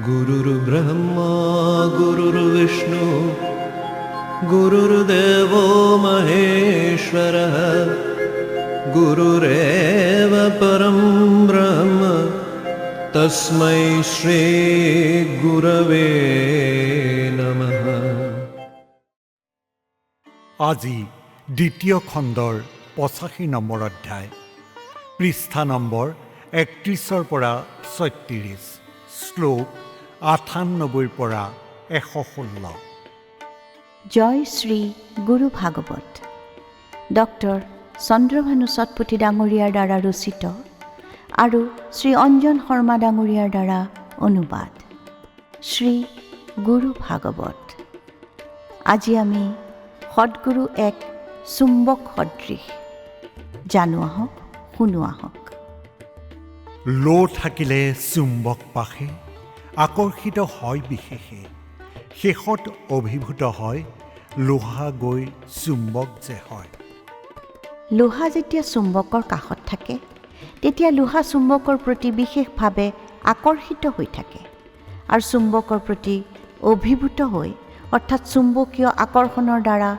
गुरुर्ब्रह्मा गुरुर्विष्णु गुरुर्देवो महेश्वरः गुरुरेव परं ब्रह्म तस्मै श्री गुरवे नमः। আজি দ্বিতীয় খণ্ডৰ 85 নম্বৰ অধ্যায়, পৃষ্ঠা নম্বৰ 31 পৰা 36, শ্লোক 98 পৰা 116। জয় শ্ৰী গুৰু ভাগৱত ডক্টৰ চন্দ্ৰভানু সতপুথি ডাঙৰীয়াৰ দ্বাৰা ৰচিত আৰু শ্ৰী অঞ্জন শৰ্মা ডাঙৰীয়াৰ দ্বাৰা অনুবাদ। শ্ৰী গুৰু ভাগৱত। আজি আমি সদগুৰু এক চুম্বক সদৃশ জানো আহক, শুনো আহক। লো থাকিলে চুম্বক পাশে, আকৰ্ষিত হয় বিশেষে, শেষত অভিভূত হয়, লোহা গৈ চুম্বক যে হয়। লোহা যেতিয়া চুম্বকৰ কাষত থাকে তেতিয়া লোহা চুম্বকৰ প্ৰতি বিশেষভাৱে আকৰ্ষিত হৈ থাকে আৰু চুম্বকৰ প্ৰতি অভিভূত হৈ অৰ্থাৎ চুম্বকীয় আকৰ্ষণৰ দ্বাৰা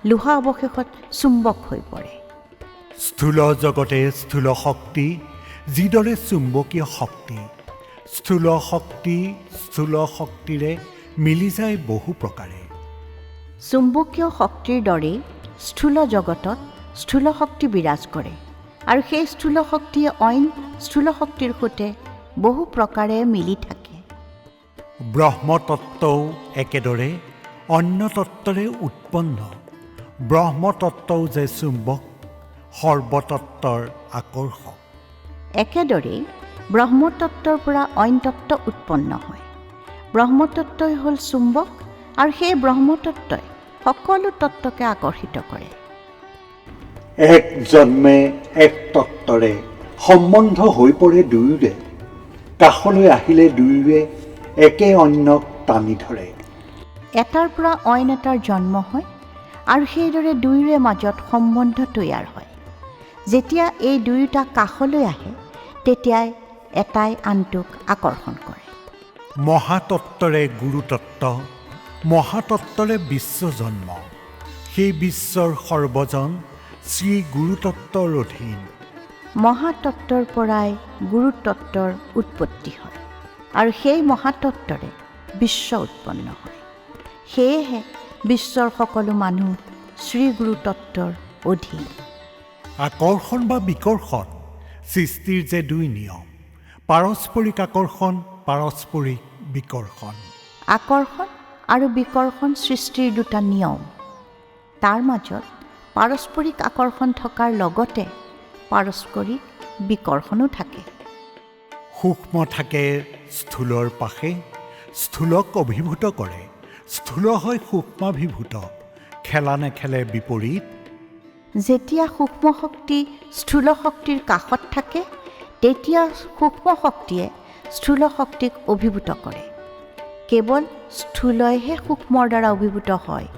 লোহা অৱশেষত চুম্বক হৈ পৰে। স্থূল জগতে স্থূল শক্তি যিদৰে চুম্বকীয় শক্তি, স্থূল শক্তিৰে মিলি যায় বহু প্ৰকাৰে। চুম্বকীয় শক্তিৰ দৰেই স্থূল জগতত স্থূল শক্তি বিৰাজ কৰে আৰু সেই স্থূল শক্তিয়ে অইন স্থূল শক্তিৰ সৈতে বহু প্ৰকাৰে মিলি থাকে। ব্ৰহ্মতত্ত্বও একেদৰে অন্য তত্ত্বৰে উৎপন্ন। ব্ৰহ্মতত্ত্বও যে চুম্বক, সৰ্বতত্ত্বৰ আকৰ্ষক। একেদৰেই ব্ৰহ্মতত্ত্বৰ পৰা অইন তত্ত্ব উৎপন্ন হয়। ব্ৰহ্মতত্ত্বই হ'ল চুম্বক আৰু সেই ব্ৰহ্মতত্ত্বই সকলো তত্ত্বকে আকৰ্ষিত কৰে। এক জন্মে এক তত্ত্বৰে সম্বন্ধ হৈ পৰে দুয়োৰে, কাষলৈ আহিলে দুয়োৰে একে অন্যক টানি ধৰে। এটাৰ পৰা অইন এটাৰ জন্ম হয় আৰু সেইদৰে দুয়োৰে মাজত সম্বন্ধ তৈয়াৰ হয়। যেতিয়া এই দুয়োটা কাষলৈ আহে তেতিয়াই এটাই আনটোক আকৰ্ষণ কৰে। মহাতত্ত্বৰে গুৰুতত্ত্ব, মহাতত্ত্বৰে বিশ্ব জন্ম, সেই বিশ্বৰ সৰ্বজন শ্ৰী গুৰুতত্ত্বৰ অধীন। মহাতত্ত্বৰ পৰাই গুৰুতত্ত্বৰ উৎপত্তি হয় আৰু সেই মহাতত্ত্বৰে বিশ্ব উৎপন্ন হয়। সেয়েহে বিশ্বৰ সকলো মানুহ শ্ৰী গুৰুতত্ত্বৰ অধীন। আকৰ্ষণ বা বিকৰ্ষণ সৃষ্টিৰ যে দুই নিয়ম, পাৰস্পৰিক আকৰ্ষণ, পাৰস্পৰিক বিকৰ্ষণ। আকৰ্ষণ আৰু বিকৰ্ষণ সৃষ্টিৰ দুটা নিয়ম। তাৰ মাজত পাৰস্পৰিক আকৰ্ষণ থকাৰ লগতে পাৰস্পৰিক বিকৰ্ষণো থাকে। সূক্ষ্ম থাকে স্থূলৰ পাশে, স্থূলক অভিভূত কৰে, স্থূল হয় সূক্ষ্মাভিভূত, খেলা নেখেলে বিপৰীত। যেতিয়া সূক্ষ্ম শক্তি স্থূল শক্তিৰ কাষত থাকে তেতিয়া সূক্ষ্ম শক্তিয়ে স্থূল শক্তিক অভিভূত কৰে। কেৱল স্থূলইহে সূক্ষ্মৰ দ্বাৰা অভিভূত হয়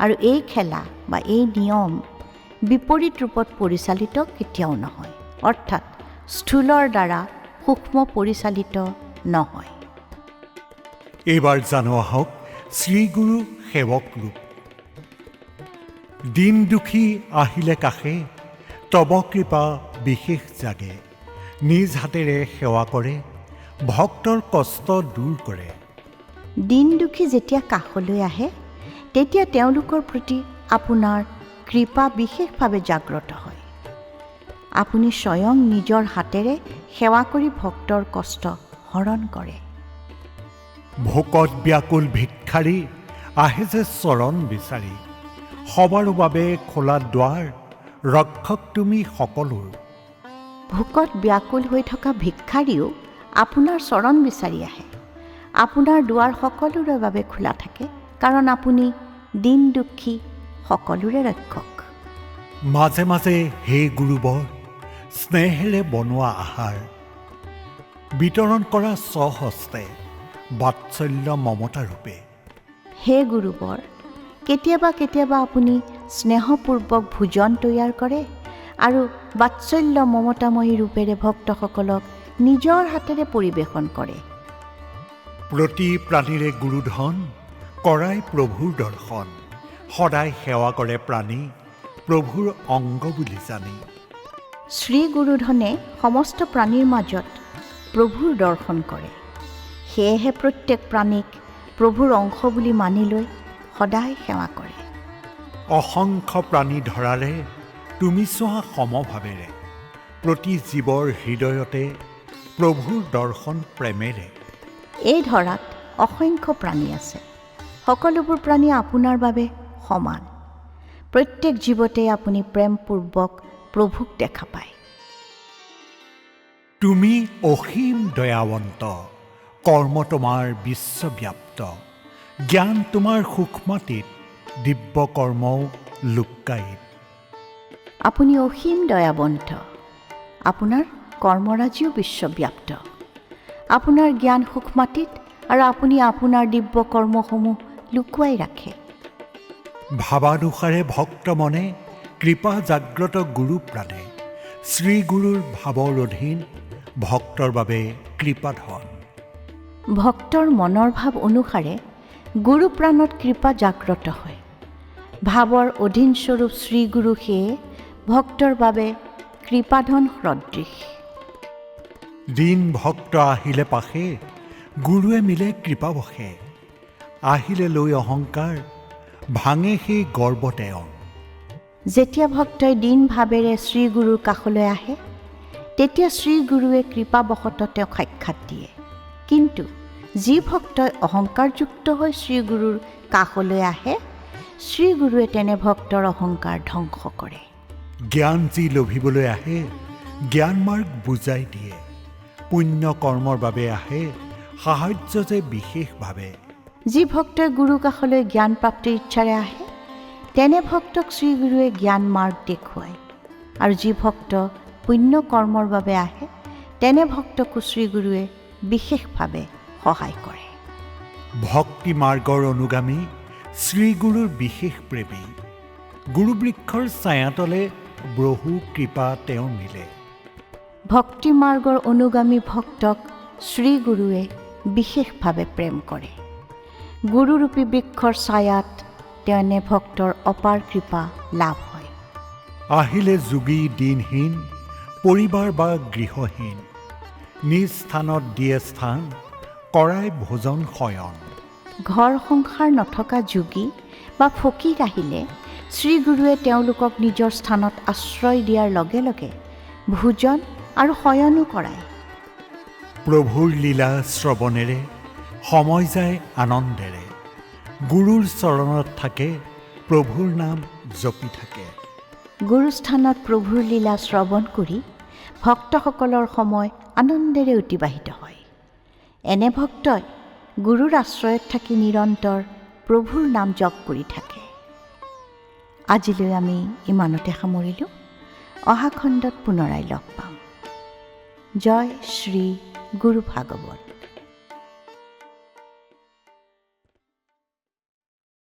আৰু এই খেলা বা এই নিয়ম বিপৰীত ৰূপত পৰিচালিত কেতিয়াও নহয়, অৰ্থাৎ স্থূলৰ দ্বাৰা সূক্ষ্ম পৰিচালিত নহয়। এইবাৰ জানো আহক শ্ৰীগুৰু সেৱক ৰূপ। দিন দুখী আহিলে কাষে, তব কৃপা বিশেষ জাগে, নিজ হাতেৰে সেৱা কৰে, ভক্তৰ কষ্ট দূৰ কৰে। দিন দুখী যেতিয়া কাষলৈ আহে তেতিয়া তেওঁলোকৰ প্ৰতি আপোনাৰ কৃপা বিশেষভাৱে জাগ্ৰত হয়। আপুনি স্বয়ং নিজৰ হাতেৰে সেৱা কৰি ভক্তৰ কষ্ট হৰণ কৰে। ভোকত ব্যাকুল ভিক্ষাৰী আহে যে চৰণ বিচাৰি, সবাৰ বাবে খোলা দুৱাৰ, ৰক্ষক তুমি সকলোৰ। ভোকত ব্যাকুল হৈ থকা ভিক্ষাৰীও আপোনাৰ চৰণ বিচাৰি আহে। আপোনাৰ দুৱাৰ সকলোৰে বাবে খোলা থাকে কাৰণ আপুনি দিন দুখী সকলোৰে ৰক্ষক। মাজে মাজে হে গুৰুবৰ স্নেহেৰে বনোৱা আহাৰ, বিতৰণ কৰা স্বহস্তে বাৎসল্য মমতা ৰূপে। হে গুৰুবৰ, কেতিয়াবা কেতিয়াবা আপুনি স্নেহপূৰ্বক ভোজন তৈয়াৰ কৰে আৰু বাৎসল্য মমতাময়ী ৰূপেৰে ভক্তসকলক নিজৰ হাতেৰে পৰিৱেশন কৰে। প্ৰতি প্ৰাণীৰে গুৰুধন কৰাই প্ৰভুৰ দৰ্শন, সদায় সেৱা কৰে প্ৰাণী প্ৰভুৰ অংগ বুলি জানি। শ্ৰী গুৰুধনে সমস্ত প্ৰাণীৰ মাজত প্ৰভুৰ দৰ্শন কৰে। সেয়েহে প্ৰত্যেক প্ৰাণীক প্ৰভুৰ অংশ বুলি মানি লৈ সদায় সেৱা কৰে। অসংখ্য প্ৰাণী ধৰাৰে তুমি চোৱা সমভাৱেৰে, প্ৰতি জীৱৰ হৃদয়তে প্ৰভুৰ দৰ্শন প্ৰেমেৰে। এই ধৰাত অসংখ্য প্ৰাণী আছে। সকলোবোৰ প্ৰাণী আপোনাৰ বাবে সমান। প্ৰত্যেক জীৱতে আপুনি প্ৰেমপূৰ্বক প্ৰভুক দেখা পায়। তুমি অসীম দয়াৱন্ত, কৰ্ম তোমাৰ বিশ্বব্যাপ্ত, জ্ঞান তোমাৰ সূক্ষ্মাতীত, দিব্য কৰ্মও লুক্কায়িত। আপুনি অসীম দয়াৱন্ত, আপোনাৰ কৰ্মৰাজিও বিশ্বব্যাপ্ত, আপোনাৰ জ্ঞান সূক্ষ্মাতীত আৰু আপুনি আপোনাৰ দিব্য কৰ্মসমূহ লুকুৱাই ৰাখে। ভাৱানুসাৰে ভক্ত মনে কৃপা জাগ্ৰত গুৰু প্ৰাণে, শ্ৰীগুৰুৰ ভাৱৰ অধীন ভক্তৰ বাবে কৃপাধন। ভক্তৰ মনৰ ভাৱ অনুসাৰে গুৰু প্ৰাণত কৃপা জাগ্ৰত হয়। ভাৱৰ অধীনস্বৰূপ শ্ৰীগুৰু সেয়ে ভক্তৰ বাবে কৃপাধন সদৃশ। দিন ভক্ত আহিলে পাশে, গুৰুৱে মিলে কৃপা বসে, আহিলে লৈ অহংকাৰ ভাঙে সেই গৰ্ব তেওঁৰ। যেতিয়া ভক্তই দীন ভাৱেৰে শ্ৰীগুৰুৰ কাষলৈ আহে, তেতিয়া শ্ৰীগুৰুৱে কৃপাবশতঃ তেওঁক সাক্ষাৎ দিয়ে। কিন্তু যি ভক্তই অহংকাৰযুক্ত হৈ শ্ৰীগুৰুৰ কাষলৈ আহে, শ্ৰীগুৰুৱে তেনে ভক্তৰ অহংকাৰ ধ্বংস কৰে। জ্ঞান যি লভিবলৈ আহে, জ্ঞান মাৰ্গ বুজাই দিয়ে, পুণ্য কৰ্মৰ বাবে আহে, সাহায্য যে বিশেষভাৱে। যি ভক্তই গুৰু কাষলৈ জ্ঞান প্ৰাপ্তিৰ ইচ্ছাৰে আহে, তেনে ভক্তক শ্ৰীগুৰুৱে জ্ঞান মাৰ্গ দেখুৱায়। আৰু যি ভক্ত পুণ্য কৰ্মৰ বাবে আহে, তেনে ভক্তকো শ্ৰীগুৰুৱে বিশেষভাৱে সহায় কৰে। ভক্তি মাৰ্গৰ অনুগামী শ্ৰীগুৰুৰ বিশেষ প্ৰেমী, গুৰুবৃক্ষৰ ছায়াতলে বহু কৃপা তেওঁ মিলে। ভক্তি মাৰ্গৰ অনুগামী ভক্তক শ্ৰীগুৰুৱে বিশেষভাৱে প্ৰেম কৰে। গুৰুৰূপী বৃক্ষৰ ছায়াত তেনে ভক্তৰ অপাৰ কৃপা লাভ হয়। আহিলে যোগী দিনহীন, পৰিবাৰ বা গৃহহীন, নিজ স্থানত দিয়ে স্থান, কৰাই ভোজন শয়ন। ঘৰ সংসাৰ নথকা যোগী বা ফকীৰ আহিলে শ্ৰীগুৰুৱে তেওঁলোকক নিজৰ স্থানত আশ্ৰয় দিয়াৰ লগে লগে ভোজন আৰু শয়নো কৰায়। প্ৰভুৰ লীলা শ্ৰৱণেৰে সময় যায় আনন্দেৰে, গুৰুৰ চৰণত থাকে প্ৰভুৰ নাম জপি থাকে। গুৰুস্থানত প্ৰভুৰ লীলা শ্ৰৱণ কৰি ভক্তসকলৰ সময় আনন্দেৰে অতিবাহিত হয়। এনে ভক্তই গুৰুৰ আশ্ৰয়ত থাকি নিৰন্তৰ প্ৰভুৰ নাম জপ কৰি থাকে। আজিলৈ আমি ইমানতে সামৰিলোঁ। অহা খণ্ডত পুনৰাই লগ পাম। জয় শ্ৰী গুৰু ভাগৱত।